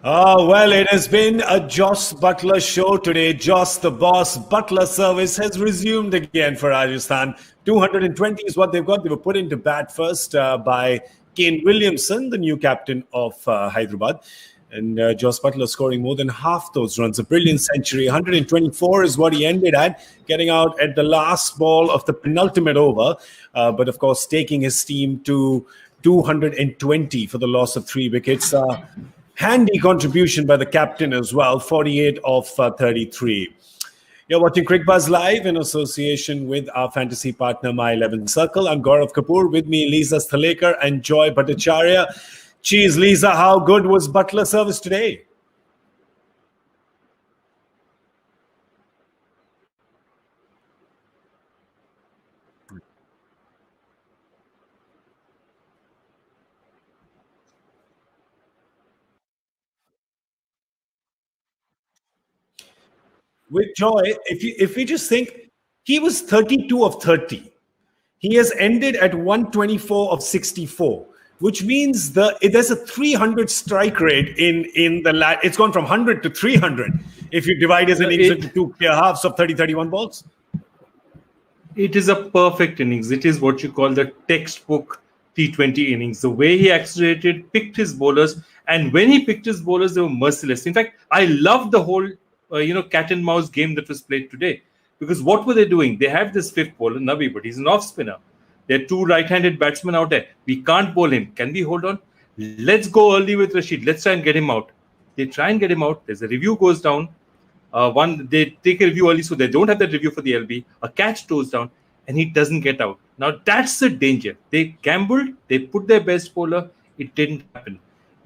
Well, it has been a Jos Buttler show today. Jos the Boss Buttler service has resumed again for Rajasthan. 220 is what they've got. They were put into bat first by Kane Williamson, the new captain of Hyderabad. And Jos Buttler scoring more than half those runs. A brilliant century. 124 is what he ended at, getting out at the last ball of the penultimate over. But, of course, taking his team to 220 for the loss of 3 wickets. Handy contribution by the captain as well, 48 of 33. You're watching Cricbuzz live in association with our fantasy partner, My 11 Circle. I'm Gaurav Kapur. With me, Lisa Sthalekar and Joy Bhattacharjya. Geez, Lisa, how good was Buttler service today? With Joy, if we just think, he was 32 of 30. He has ended at 124 of 64, which means there's a 300 strike rate in the it's gone from 100 to 300 if you divide his innings into two clear halves of 31 balls. It is a perfect innings. It is what you call the textbook T20 innings. The way he accelerated, picked his bowlers, and when he picked his bowlers, they were merciless. In fact, I love the whole cat and mouse game that was played today. Because what were they doing? They have this fifth bowler, Nabi, but he's an off spinner. There are two right-handed batsmen out there. We can't bowl him. Can we hold on? Let's go early with Rashid. Let's try and get him out. They try and get him out. There's a review goes down. They take a review early, so they don't have that review for the LB. A catch goes down, and he doesn't get out. Now, that's the danger. They gambled. They put their best bowler. It didn't happen.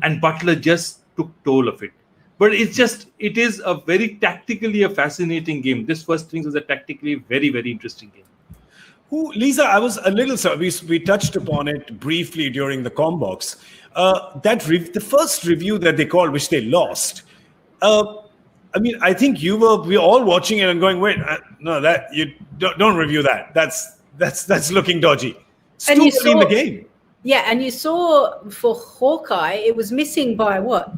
And Buttler just took toll of it. But it is a very tactically a fascinating game. This first innings was a tactically very, very interesting game. Lisa, I was a little sorry. We touched upon it briefly during the Combox. The first review that they called, which they lost. I think we were all watching it and going, "Wait, no, that you don't review that. That's looking dodgy." Still in the game. Yeah, and you saw for Hawkeye, it was missing by what?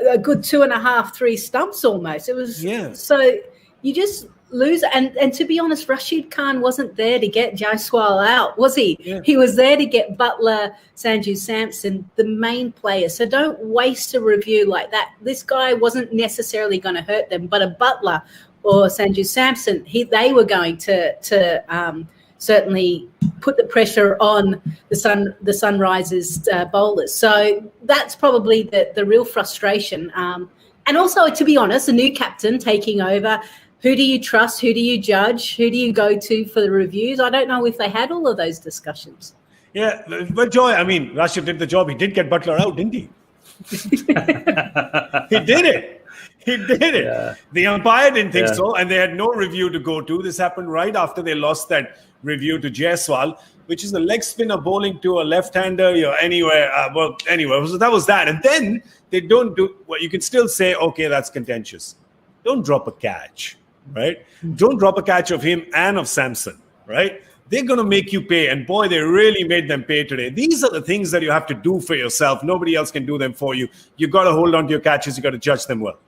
A good 2.5, 3 stumps almost. It was so you just lose. And to be honest, Rashid Khan wasn't there to get Jaiswal out, was he? Yeah. He was there to get Buttler, Sanju Samson, the main player. So don't waste a review like that. This guy wasn't necessarily going to hurt them, but a Buttler or Sanju Samson, they were going to certainly put the pressure on the Sunrisers bowlers. So that's probably the real frustration. And also, to be honest, a new captain taking over. Who do you trust? Who do you judge? Who do you go to for the reviews? I don't know if they had all of those discussions. Yeah, but Joy, Rashid did the job. He did get Buttler out, didn't he? He did it. He did it. Yeah. The umpire didn't think so, and they had no review to go to. This happened right after they lost that review to Jaiswal, which is a leg spinner bowling to a left-hander, anywhere. So that was that. And then they don't do what you can still say, okay, that's contentious. Don't drop a catch, right? Don't drop a catch of him and of Samson, right? They're going to make you pay. And boy, they really made them pay today. These are the things that you have to do for yourself. Nobody else can do them for you. You got to hold on to your catches. You got to judge them well.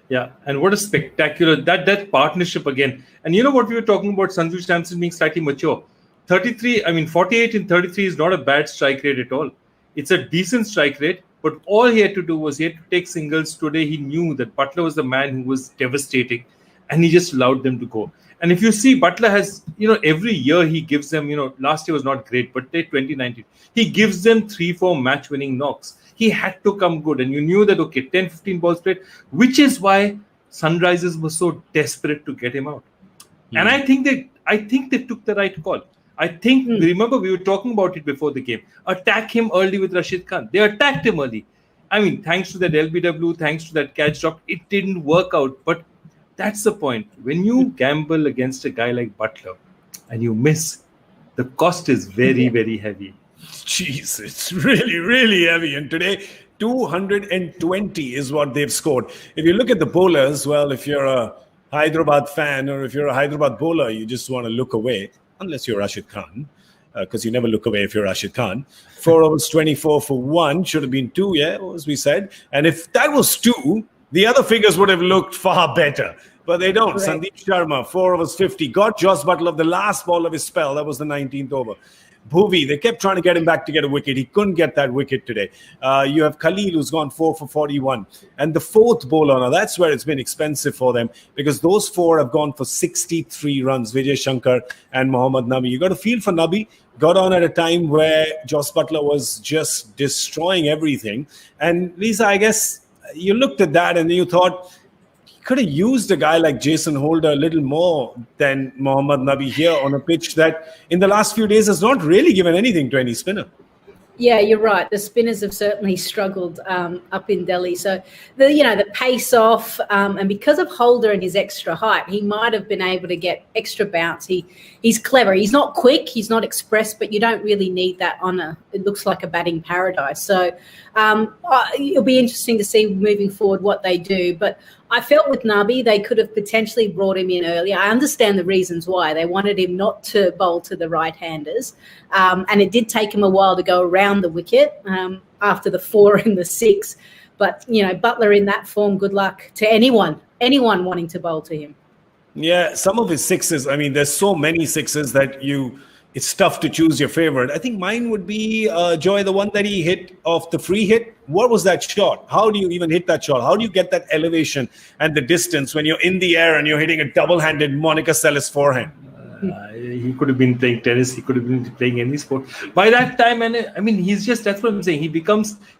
Yeah, and what a spectacular that partnership again. And you know what we were talking about, Sanju Samson being slightly mature. 48 in 33 is not a bad strike rate at all. It's a decent strike rate, but all he had to do was he had to take singles. Today he knew that Buttler was the man who was devastating, and he just allowed them to go. And if you see, Buttler has, every year he gives them, last year was not great, but 2019, he gives them 3-4 match-winning knocks. He had to come good, and you knew that, okay, 10, 15 balls played, which is why Sunrisers were so desperate to get him out. And I think they took the right call. Remember, we were talking about it before the game. Attack him early with Rashid Khan. They attacked him early. Thanks to that LBW, thanks to that catch drop, it didn't work out. But that's the point. When you gamble against a guy like Buttler and you miss, the cost is very, very heavy. Jeez, it's really, really heavy. And today, 220 is what they've scored. If you look at the bowlers, well, if you're a Hyderabad fan or if you're a Hyderabad bowler, you just want to look away, unless you're Rashid Khan. because you never look away if you're Rashid Khan. 4 overs, 24 for 1. Should have been 2, as we said. And if that was 2, the other figures would have looked far better. But they don't. Right. Sandeep Sharma, 4 overs, 50. Got Jos Buttler the last ball of his spell. That was the 19th over. Bhuvi, they kept trying to get him back to get a wicket. He couldn't get that wicket today. You have Khalil, who's gone 4 for 41. And the fourth bowler, now that's where it's been expensive for them, because those 4 have gone for 63 runs, Vijay Shankar and Mohammad Nabi. You got a feel for Nabi. Got on at a time where Jos Buttler was just destroying everything. And Lisa, I guess you looked at that and you thought, could have used a guy like Jason Holder a little more than Mohammad Nabi here on a pitch that in the last few days has not really given anything to any spinner. Yeah, you're right. The spinners have certainly struggled up in Delhi. So, the pace off, and because of Holder and his extra height, he might have been able to get extra bounce. He's clever. He's not quick. He's not express, but you don't really need that it looks like a batting paradise. So it'll be interesting to see moving forward what they do. But I felt with Nabi, they could have potentially brought him in earlier. I understand the reasons why. They wanted him not to bowl to the right-handers. And it did take him a while to go around the wicket after the 4 and the 6. But, Buttler in that form, good luck to anyone wanting to bowl to him. Yeah, some of his 6s, there's so many 6s that it's tough to choose your favorite. I think mine would be Joy, the one that he hit off the free hit. What was that shot? How do you even hit that shot? How do you get that elevation and the distance when you're in the air and you're hitting a double-handed Monica Seles forehand? He could have been playing tennis. He could have been playing any sport. By that time, that's what I'm saying.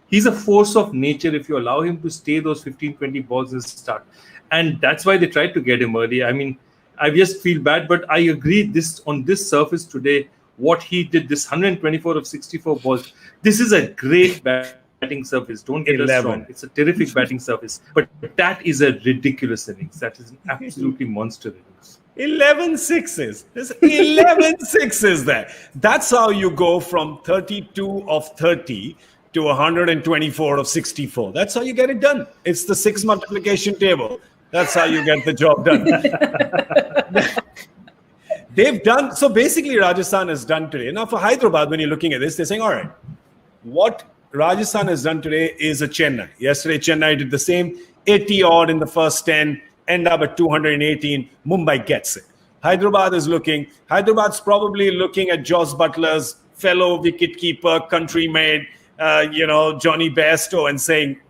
He's a force of nature if you allow him to stay those 15, 20 balls at the start. And that's why they tried to get him early. I just feel bad, but I agree on this surface today, what he did, this 124 of 64 balls, this is a great batting surface. Don't get us wrong. It's a terrific batting surface. But that is a ridiculous innings. That is an absolutely monster innings. 11 sixes. There's 11 sixes there. That's how you go from 32 of 30 to 124 of 64. That's how you get it done. It's the 6 multiplication table. That's how you get the job done. They've done, so basically Rajasthan has done today. Now for Hyderabad, when you're looking at this, they're saying, all right, what Rajasthan has done today is a Chennai. Yesterday, Chennai did the same, 80 odd in the first 10, end up at 218. Mumbai gets it. Hyderabad's probably looking at Jos Buttler's fellow wicketkeeper, country-made, Johnny Bairstow and saying,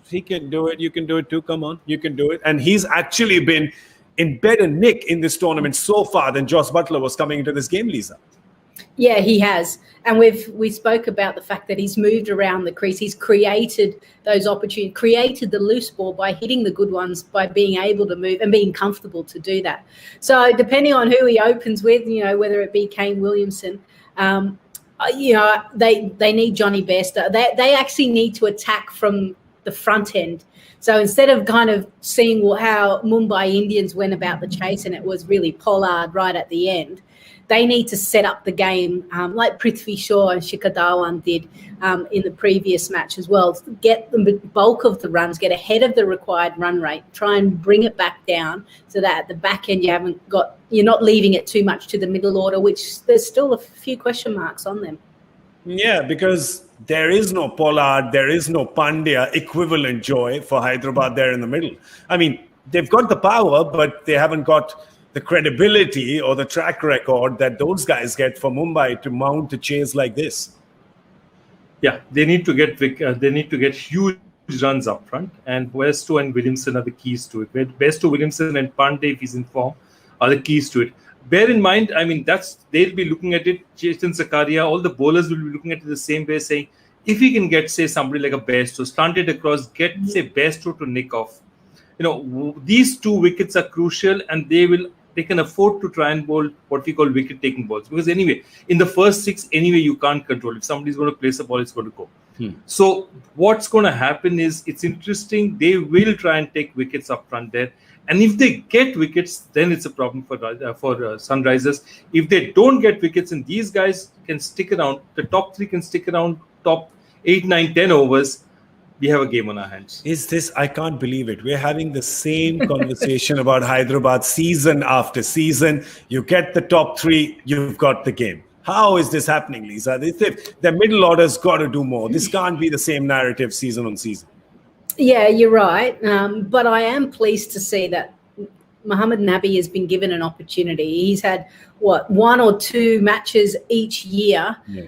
he can do it. You can do it too. Come on. You can do it. And he's actually been in better nick in this tournament so far than Jos Buttler was coming into this game, Lisa. Yeah, he has. And we spoke about the fact that he's moved around the crease. He's created those opportunities, created the loose ball by hitting the good ones, by being able to move and being comfortable to do that. So depending on who he opens with, whether it be Kane Williamson, they need Johnny Bairstow. They actually need to attack from the front end. So instead of kind of seeing how Mumbai Indians went about the chase and it was really Pollard right at the end, they need to set up the game like Prithvi Shaw and Shikhar Dhawan did in the previous match as well. Get the bulk of the runs, get ahead of the required run rate, try and bring it back down so that at the back end you're not leaving it too much to the middle order, which there's still a few question marks on them. Yeah, because there is no Pollard, there is no Pandya equivalent Joy for Hyderabad there in the middle. They've got the power, but they haven't got the credibility or the track record that those guys get for Mumbai to mount a chase like this. Yeah, they need to get huge runs up front, and Bairstow and Williamson are the keys to it. Bairstow, Williamson, and Pandey, if he's in form, are the keys to it. Bear in mind, they'll be looking at it, Jason Zakaria, all the bowlers will be looking at it the same way, saying, if we can get, say, somebody like a Bairstow, slant it across, get, say, Bairstow to nick off. These 2 wickets are crucial, and they can afford to try and bowl what we call wicket-taking balls. Because anyway, in the first 6, you can't control. If somebody's going to place a ball, it's going to go. So what's going to happen is, it's interesting, they will try and take wickets up front there. And if they get wickets, then it's a problem for Sunrisers. If they don't get wickets and these guys can stick around, the top 3 can stick around, top 8, 9, 10 overs, we have a game on our hands. I can't believe it. We're having the same conversation about Hyderabad season after season. You get the top 3, you've got the game. How is this happening, Lisa? Their middle order's got to do more. This can't be the same narrative season on season. Yeah, you're right. But I am pleased to see that Mohammad Nabi has been given an opportunity. He's had, 1 or 2 matches each year. Yeah.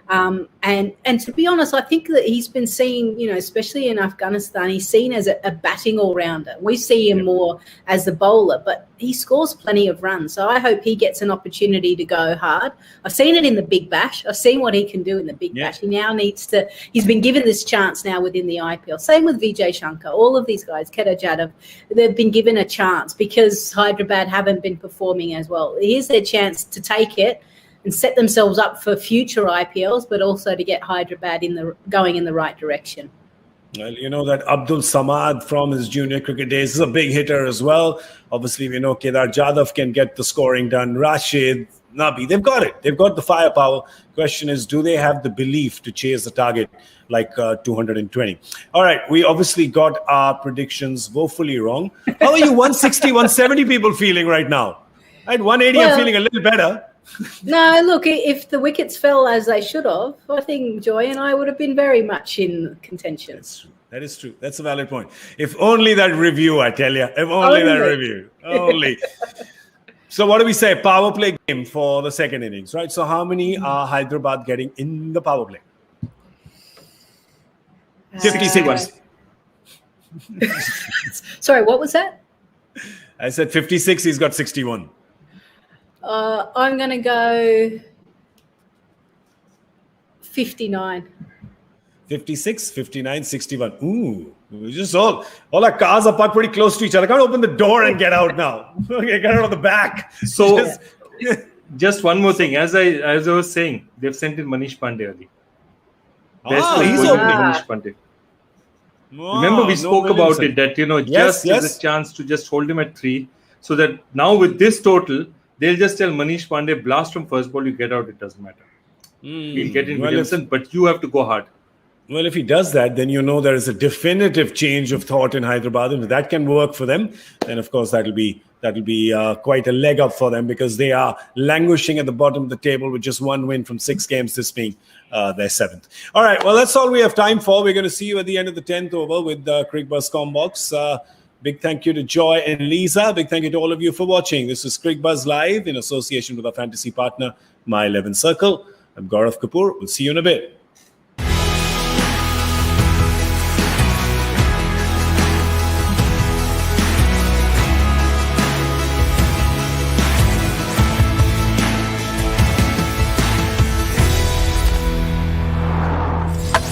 And to be honest, I think that he's been seen, especially in Afghanistan, he's seen as a batting all-rounder. We see him more as the bowler, but he scores plenty of runs. So I hope he gets an opportunity to go hard. I've seen it in the Big Bash. I've seen what he can do in the Big Bash. He now he's been given this chance now within the IPL. Same with Vijay Shankar. All of these guys, Kedar Jadhav, they've been given a chance because Hyderabad haven't been performing as well. Here's their chance to take it and set themselves up for future IPLs, but also to get Hyderabad going in the right direction. Well, you know that Abdul Samad from his junior cricket days is a big hitter as well. Obviously, we know Kedar Jadhav can get the scoring done. Rashid, Nabi, they've got it. They've got the firepower. Question is, do they have the belief to chase the target like 220? All right, we obviously got our predictions woefully wrong. How are you 160, 170 people feeling right now? At 180, I'm feeling a little better. No, look, if the wickets fell as they should have, I think Joy and I would have been very much in contention. That is true. That's a valid point. If only that review, I tell you. If only that review. Only. So what do we say? Power play game for the second innings, right? So how many are Hyderabad getting in the power play? 56. Sorry, what was that? I said 56. He's got 61. I'm going to go 59. 56, 59, 61. Ooh, we just all our cars are parked pretty close to each other. I can't open the door and get out now. Okay, get out of the back. So, just one more thing. As I was saying, they've sent in Manish Pandey early. He's opening. Manish Pandey. Remember, we spoke about it that just as a chance to just hold him at 3, so that now with this total, they'll just tell Manish Pandey, blast from first ball, you get out, it doesn't matter. We'll get in Williamson, but you have to go hard. Well, if he does that, then there is a definitive change of thought in Hyderabad, and if that can work for them, then of course that'll be quite a leg up for them, because they are languishing at the bottom of the table with just 1 win from 6 games, this being their 7th. All right, well, that's all we have time for. We're going to see you at the end of the 10th over with the Cricbuzz Combox. Big thank you to Joy and Lisa. Big thank you to all of you for watching. This is Cricbuzz Live in association with our fantasy partner, My 11 Circle. I'm Gaurav Kapur. We'll see you in a bit.